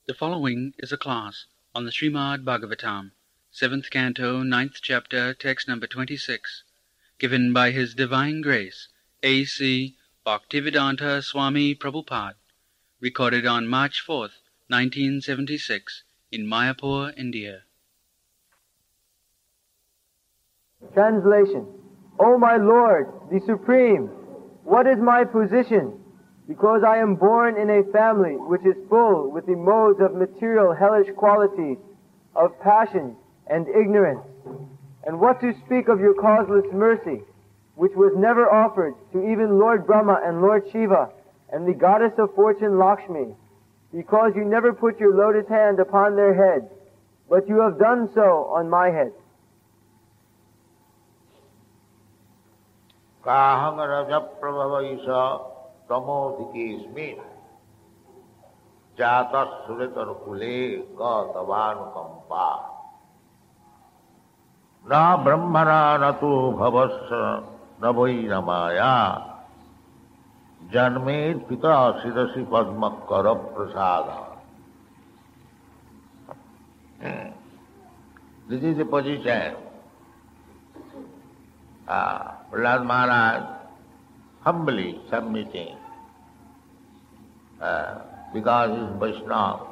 The following is a class on the Srimad Bhagavatam, 7th Canto, 9th Chapter, text number 26, given by His Divine Grace, A.C. Bhaktivedanta Swami Prabhupada, recorded on March 4th, 1976, in Mayapur, India. Translation. O my Lord, the Supreme, what is my position? Because I am born in a family which is full with the modes of material hellish qualities, of passion and ignorance. And what to speak of your causeless mercy, which was never offered to even Lord Brahma and Lord Shiva and the goddess of fortune Lakshmi, because you never put your lotus hand upon their heads, but you have done so on my head. Kahang raja prabhavaisa tamodhikismi jatas suretar kule gatavankampa na brahmana natu bhavasya navainamaya janmed pita sidasi padmakara prasada. This is the position. Prahlad Maharaj humbly submitting because he is Vaishnava.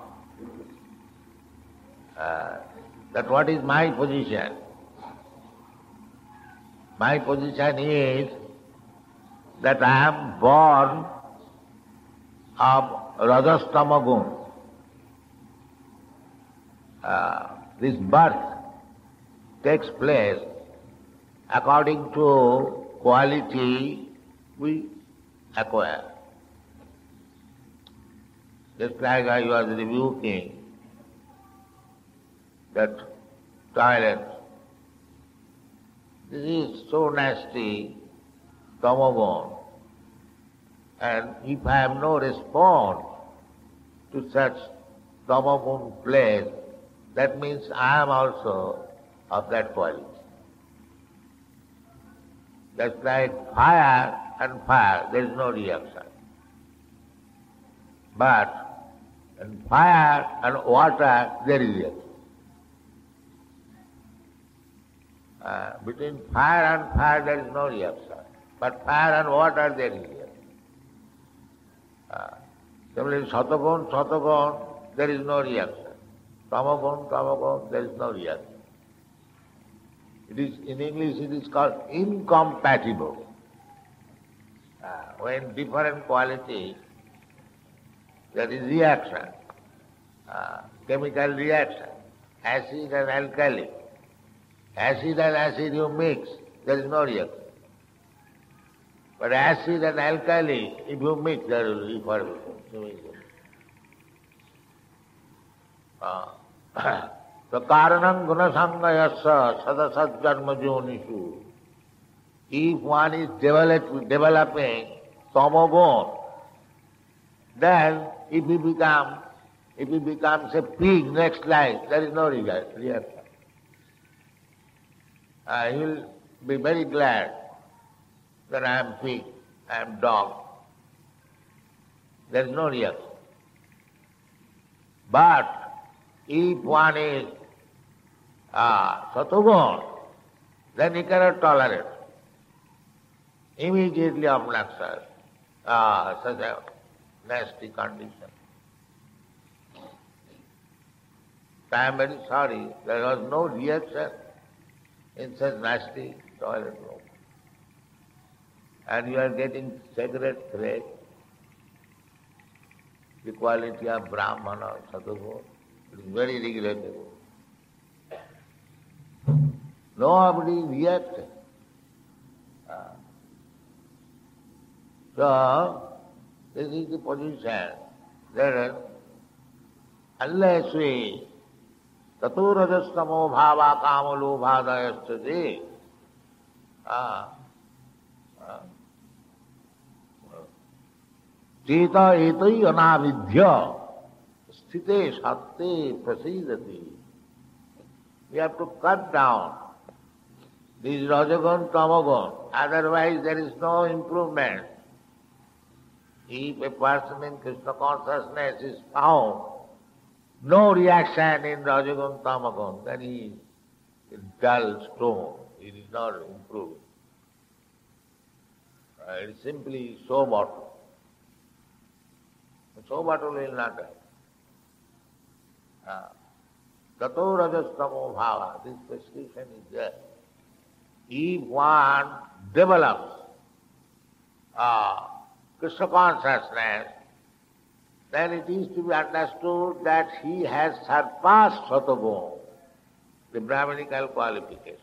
That what is my position? My position is that I am born of Rajastamagun. This birth takes place according to quality we acquire. Just like I was rebuking that toilet. This is so nasty, tamogun. And if I have no response to such tamogun place, that means I am also of that quality. That's like fire and fire, there is no reaction. But in fire and water, there is reaction. Between fire and fire, there is no reaction. But fire and water, there is reaction. Similarly, satagun, there is no reaction. Tamagun, there is no reaction. It is, in English it is called incompatible. When different quality, there is reaction, chemical reaction, acid and alkali. Acid and acid you mix, there is no reaction. But acid and alkali, if you mix, there will be formation. So karanam gunasangayasya sadasat janma jonishu. If one is developing tamogun, then if he becomes a pig next life, there is no reaction. He will be very glad that I am pig, I am dog. There is no reaction. But if one is satagun, then he cannot tolerate. Immediately obnoxious, such a nasty condition. I am very sorry, there was no reaction in such nasty toilet room. And you are getting sacred thread, the quality of Brahmana or Sadhugun. It is very regrettable. Nobody reacted. So, this is the position that unless we taturajastamo bhava kamalo bhadayastate cheta etai anavidya sthite satte prasidati. We have to cut down this rajagun, tamagun, otherwise there is no improvement. If a person in Krishna consciousness is found, no reaction in Rajagun Tamagun, then he is dull stone, it is not improved. It is simply soap bottle. The soap bottle will not help. Tato rajastamo bhava, this prescription is there. If one develops Krishna consciousness, then it is to be understood that he has surpassed Satoguna, the Brahmanical qualification.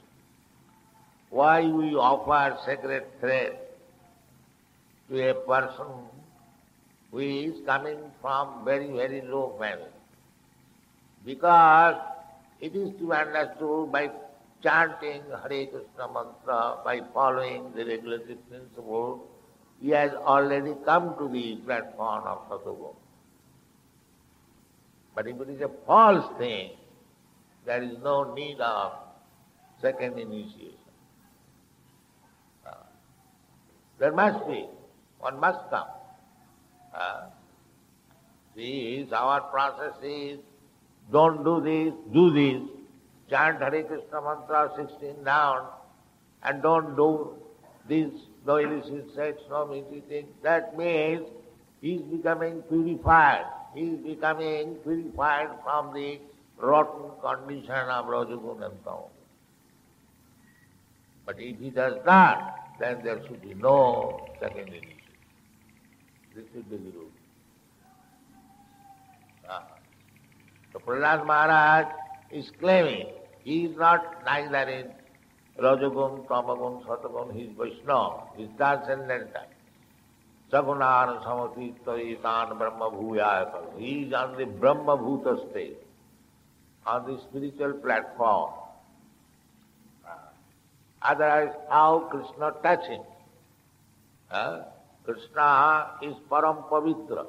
Why we offer sacred thread to a person who is coming from very, very low family? Because it is to be understood by chanting Hare Krishna mantra, by following the regulatory principle, he has already come to the platform of Satoguna. But if it is a false thing, there is no need of second initiation. There must be, one must come. This, our process is, don't do this, do this. Chant Hare Krishna mantra 16 down, and don't do this, no illicit sex, no meditating. That means he is becoming purified. He is becoming purified from the rotten condition of Rajagun and Tamas. But if he does not, then there should be no second initiation. This should be the rule. So Prahlad Maharaj is claiming he is not neither in Rajagun, Tamagun, Satagun, he is Vaishnava, he is transcendental. Sagunan Samatitaritan Brahma Bhuyayakal. He is on the Brahma Bhuta state, on the spiritual platform. Otherwise, how Krishna touch him? Krishna is Param Pavitra.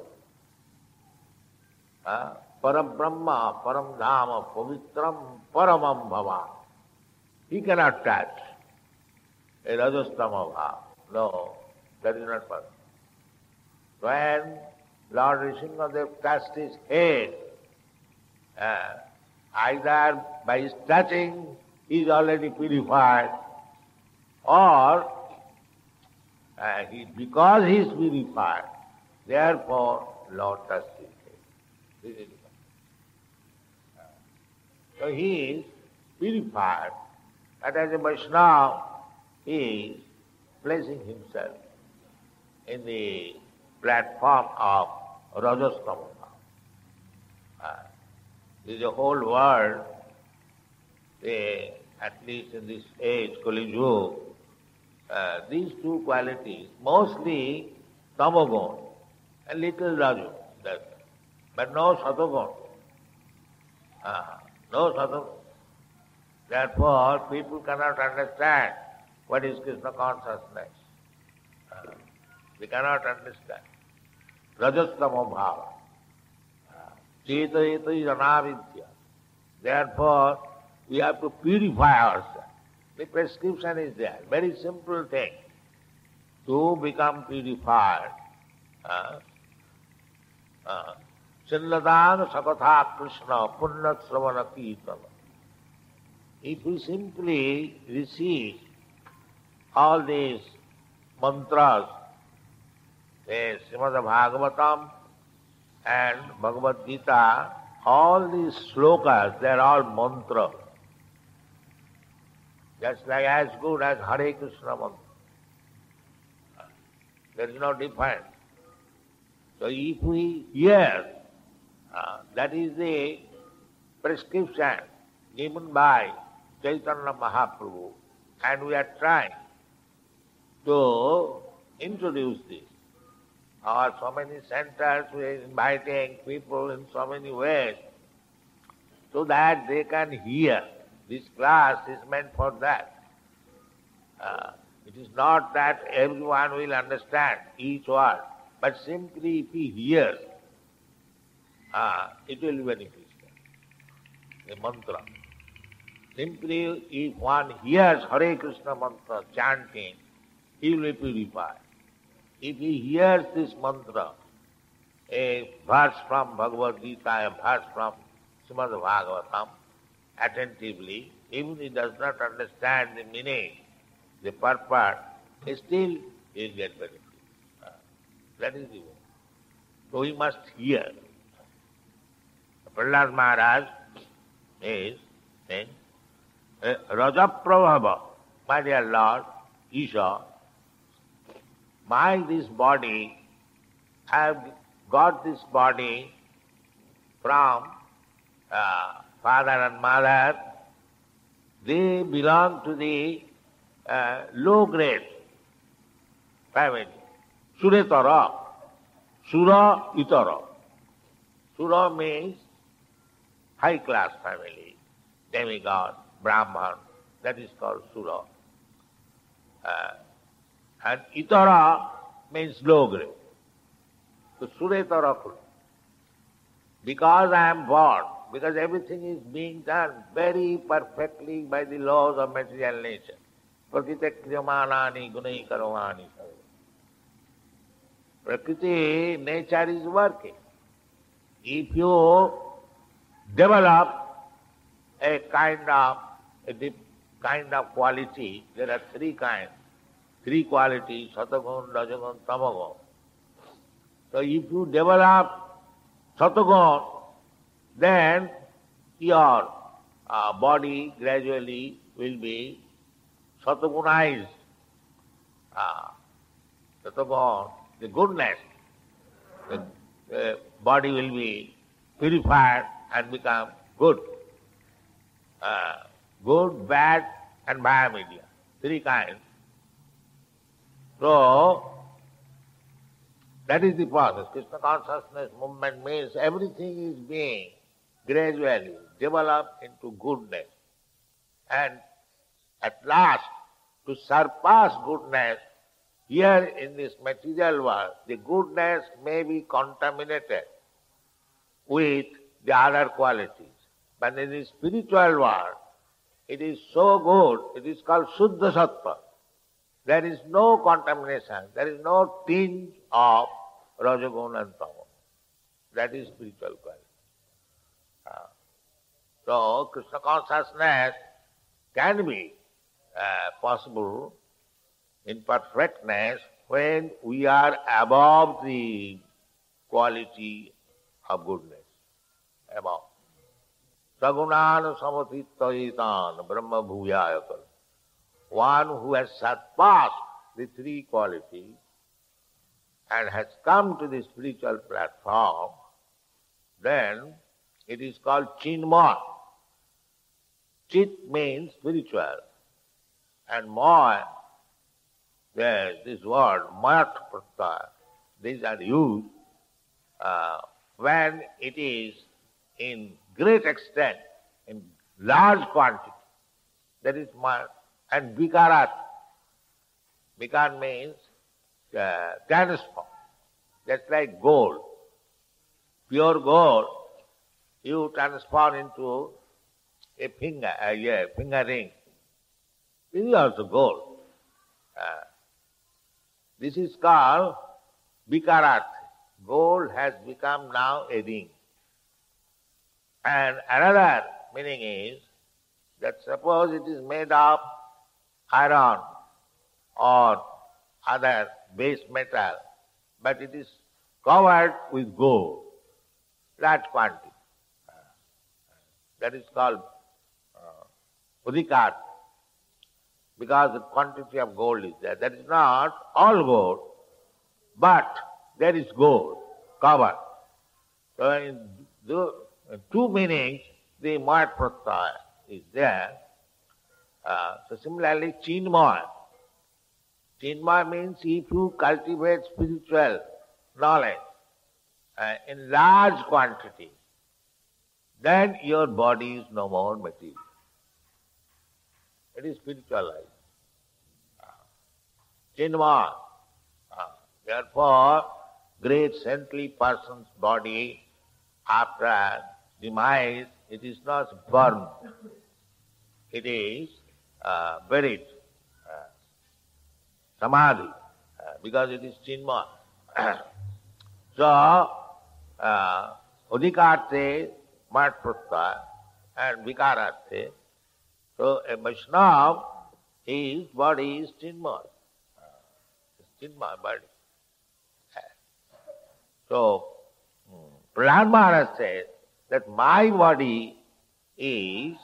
Param Brahma, Param Dhama, Pavitram, Paramam Bhava. He cannot touch a Rajastama Bhava. No, that is not possible. When Lord Rishingadev touched his head, either by his touching he is already purified, or because he is purified, therefore Lord touched his head. This is it. So he is purified, and as a Vaishnava he is placing himself in the platform of Rajastama. This is the whole world, at least in this age, Kali Yuga, these two qualities, mostly Tamagun, a little Rajagun, but no Satagun. No Satagun. Therefore, people cannot understand what is Krishna consciousness. They cannot understand. Rajastama bhava. Chetayeta is anavidya. Therefore, we have to purify ourselves. The prescription is there. Very simple thing. To become purified. Chinnadana sakatha Krishna punna sravana kirtana. If we simply receive all these mantras, the Srimad Bhagavatam and Bhagavad Gita, all these slokas, they are all mantra. Just like as good as Hare Krishna mantra. There is no difference. So if we hear, that is the prescription given by Chaitanya Mahaprabhu, and we are trying to introduce this. Or so many centers, we are inviting people in so many ways, so that they can hear. This class is meant for that. It is not that everyone will understand each word, but simply if he hears, it will be beneficial. The mantra. Simply if one hears Hare Krishna mantra chanting, he will be purified. If he hears this mantra, a verse from Bhagavad Gita, a verse from Srimad Bhagavatam attentively, even he does not understand the meaning, the purport, still he will get benefit. That is the way. So we must hear. Prahlad Maharaj is saying, Rajaprabhava, my dear Lord, Isha, this body, I have got this body from father and mother. They belong to the low grade family. Suretara, Sura Itara. Sura means high class family, demigod, Brahman, that is called Sura. And Itara means low grade. So Suretara. Because I am born, because everything is being done very perfectly by the laws of material nature. Prakriti kriyamanani gunai karavani. Prakriti, nature is working. If you develop a kind of quality, there are three qualities, Satagun, Rajagun, Tamagun. So if you develop Satagun, then your body gradually will be Satagunized. Satagun, the goodness, the body will be purified and become good. Good, bad and biomedia, three kinds. So, that is the process. Krishna consciousness movement means everything is being gradually developed into goodness. And at last, to surpass goodness, here in this material world, the goodness may be contaminated with the other qualities. But in the spiritual world, it is so good, it is called Shuddha Sattva. There is no contamination, there is no tinge of Rajagun and Tamagun. That is spiritual quality. So, Krishna consciousness can be possible in perfectness when we are above the quality of goodness. Above. Sagunan samathittaitan brahma bhuyayakal. One who has surpassed the three qualities and has come to the spiritual platform, then it is called Chinmaya. Chit means spiritual, and Maya, this word, Mayat Pratyaya, these are used when it is in great extent, in large quantity. That is Mayat. And Vikarat. Vikar means transform. That's like gold. Pure gold, you transform into a finger ring. This is also gold. This is called Vikarat. Gold has become now a ring. And another meaning is that suppose it is made of iron or other base metal, but it is covered with gold, large quantity. That is called Udikat, because the quantity of gold is there. That is not all gold, but there is gold covered. So in two meanings, the Mayat Pratyaya is there. So similarly, Chinmaya. Chinmaya means if you cultivate spiritual knowledge in large quantity, then your body is no more material. It is spiritualized. Chinmaya. Therefore, great saintly person's body after demise, it is not burned. It is buried. Samadhi, because it is Chinmaya. So, Udikarte mat pratyaya and vikararthe. So a Vaishnava, his body is Chinmaya. Chinmaya body. So Prahlad Maharaj says that my body is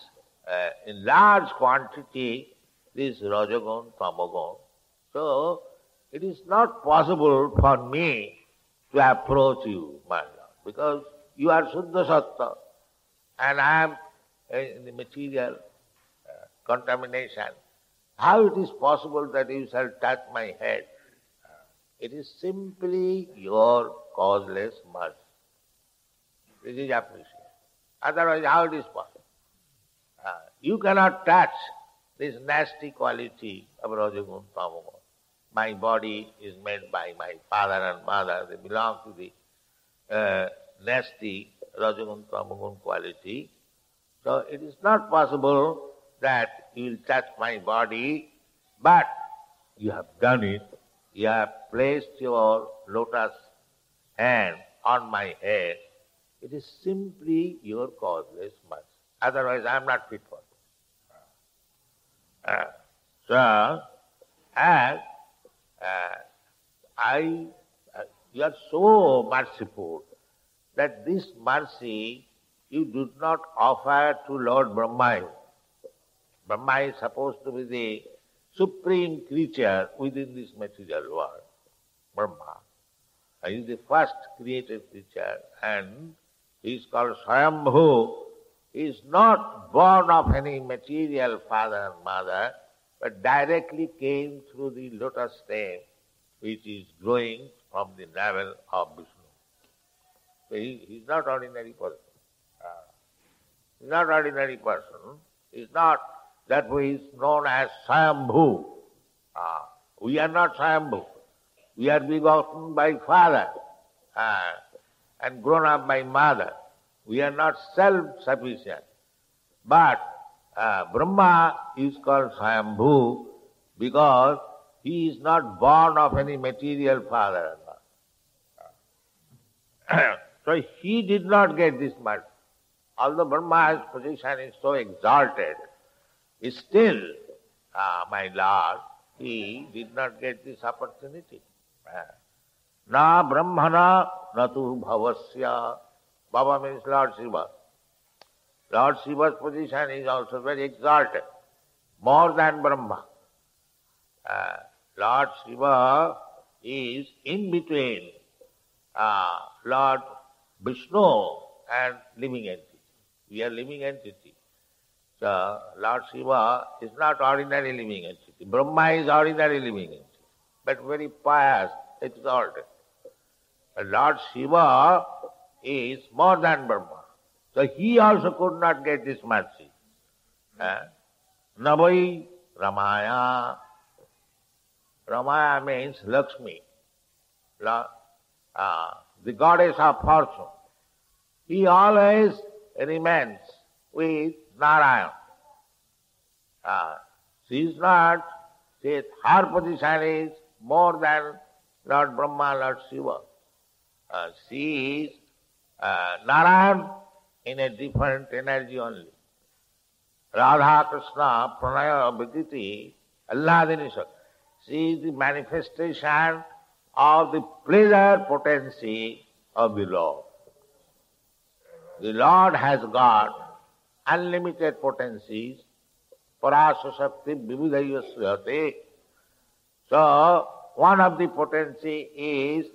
in large quantity this Rajagun, Tamagun. So it is not possible for me to approach you, my Lord, because you are Suddha Sattva and I am in the material contamination. How it is possible that you shall touch my head? It is simply your causeless mercy. This is appreciated. Otherwise, how it is possible? You cannot touch this nasty quality of Rajagun, Tamagun. My body is made by my father and mother. They belong to the nasty Rajagun, Tamagun quality. So it is not possible that you will touch my body, but you have done it. You have placed your lotus hand on my head. It is simply your causeless mercy. Otherwise, I am not fit for it. You are so merciful that this mercy you do not offer to Lord Brahma. Brahma is supposed to be the supreme creature within this material world. Brahma. He is the first created creature and he is called Swayambhu. He is not born of any material father and mother, but directly came through the lotus stem which is growing from the navel of Vishnu. So he is not ordinary person. He is not ordinary person. He is not that who is known as Swayambhu. We are not Swayambhu. We are begotten by father and grown up by mother. We are not self-sufficient. But Brahma is called Swayambhu because he is not born of any material father. So he did not get this mercy. Although Brahma's position is so exalted, still, my Lord, he did not get this opportunity. Na brahmana natu bhavasya. Bhava means Lord Shiva. Lord Shiva's position is also very exalted, more than Brahma. Lord Shiva is in between Lord Vishnu and living entity. We are living entity. So Lord Shiva is not ordinary living entity. Brahma is ordinary living entity, but very pious, exalted. But Lord Shiva is more than Brahma. So he also could not get this mercy. Navai Ramaya. Ramaya means Lakshmi, the goddess of fortune. He always remains with Narayana. She is not, her position is more than Lord Brahma, Lord Shiva. She is Narayan in a different energy only. Radha Krishna Pranaya Viditi Alladini Shakti. She is the manifestation of the pleasure potency of the Lord. The Lord has got unlimited potencies. Parasa Shakti Vividhayasyate. So, one of the potency is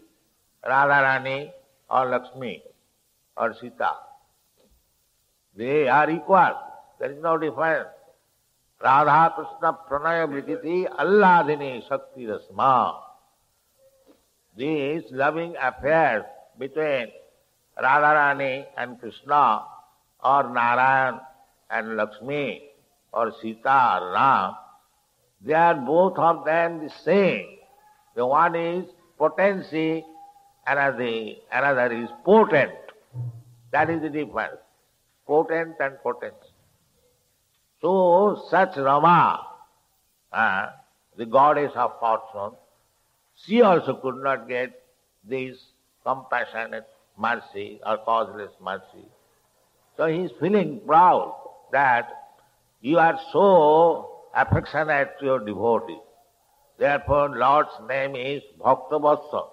Radharani or Lakshmi or Sita. They are equal. There is no difference. Radha Krishna Pranaya Viditi Alladini Shakti Rasma. These loving affairs between Radharani and Krishna or Narayan and Lakshmi or Sita or Ram, they are both of them the same. The one is potency, another is potent. That is the difference. Potent and potency. So such Rama, the goddess of fortune, she also could not get this compassionate mercy or causeless mercy. So he is feeling proud that you are so affectionate to your devotee. Therefore, Lord's name is Bhakta Vatsa.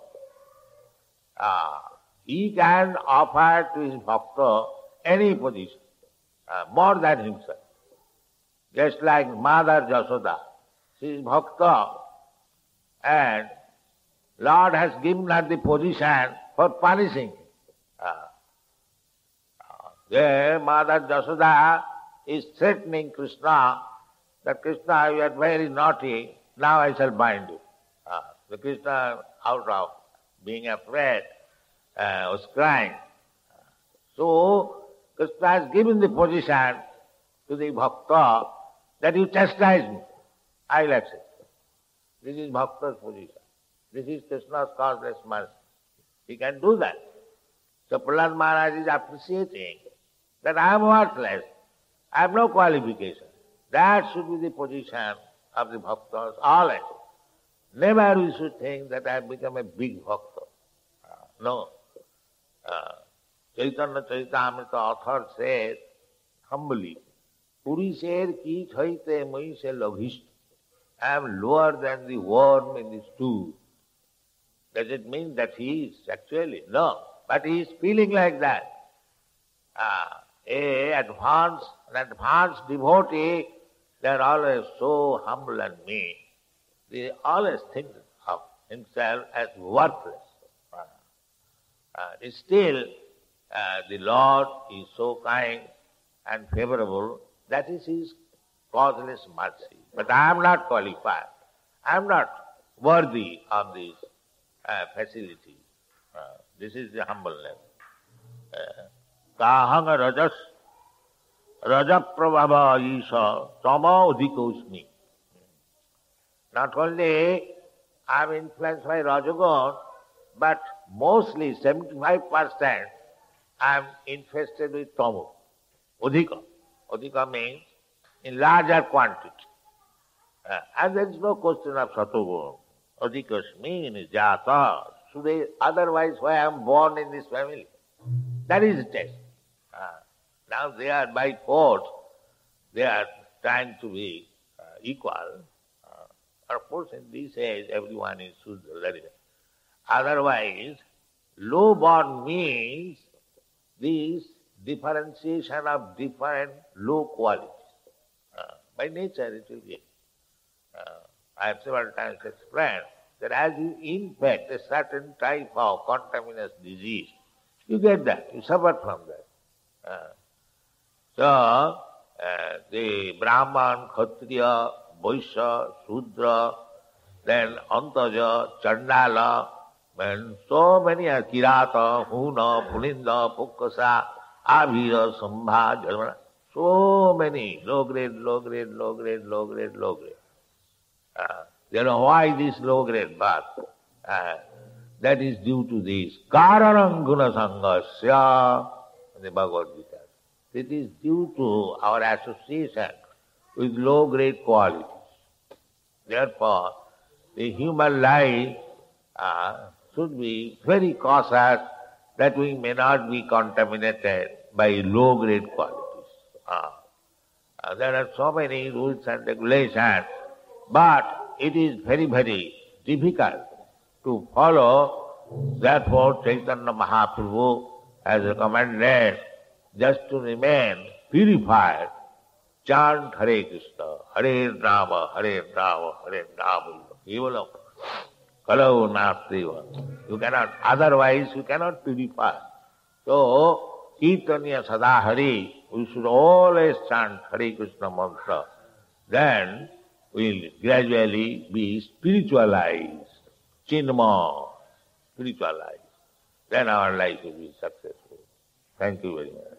He can offer to his Bhakta any position, more than himself. Just like Mother Jasoda, she is Bhakta, and Lord has given her the position for punishing him. There, Mother Jasoda is threatening Krishna that Krishna, you are very naughty, now I shall bind you. The Krishna, out of being afraid, was crying. So, Krishna has given the position to the Bhakta that you chastise me. I will accept. This is Bhakta's position. This is Krishna's causeless mercy. He can do that. So Prahlad Maharaj is appreciating that I am worthless. I have no qualification. That should be the position of the Bhaktas always. Never we should think that I have become a big Bhakta. No. Chaitanya Charitamrita author says humbly, Puri ser ki chaite mui se lobhist. I am lower than the worm in the stool. Does it mean that he is actually? No. But he is feeling like that. An advanced devotee, they are always so humble and mean. They always think of himself as worthless. Still, the Lord is so kind and favorable, that is his causeless mercy. But I am not qualified. I am not worthy of this facility. This is the humbleness. Kahang rajaprabhava isha tama udhikosmi. Not only I am influenced by Rajagun, but mostly 75% I am infested with tamu. Udhika. Udhika means in larger quantity. And there is no question of satogun. Udhikosmi is jata. Otherwise, why I am born in this family? That is the test. Now they are by force, they are trying to be equal. Of course, in this age, everyone is Sudra. Otherwise, low born means this differentiation of different low qualities. By nature, it will be. I have several times explained that as you infect a certain type of contaminous disease, you get that, you suffer from that. So, the Brahman, Kshatriya, Vaishya, Shudra, then Antaja, Chandala, and so many are Kirata, Huna, Pulinda, Pukkasa, Abhira, Sambha, Jarmana, so many, low grade, low grade, low grade, low grade, low grade. You know why this low grade birth? That is due to this Karanam Guna Sangasya in the Bhagavad Gita. It is due to our association with low grade qualities. Therefore, the human life should be very cautious that we may not be contaminated by low grade qualities. There are so many rules and regulations, but it is very, very difficult to follow. Therefore, Chaitanya Mahaprabhu has recommended just to remain purified, chant Hare Krishna, Hare Rama, Hare Rama, Hare Rama, Kevalam, Kalau Nastiva. You cannot, otherwise you cannot purify. So, Kirtanya Sada Hare, we should always chant Hare Krishna mantra. Then we'll gradually be spiritualized, Chinma, spiritualized. Then our life will be successful. Thank you very much.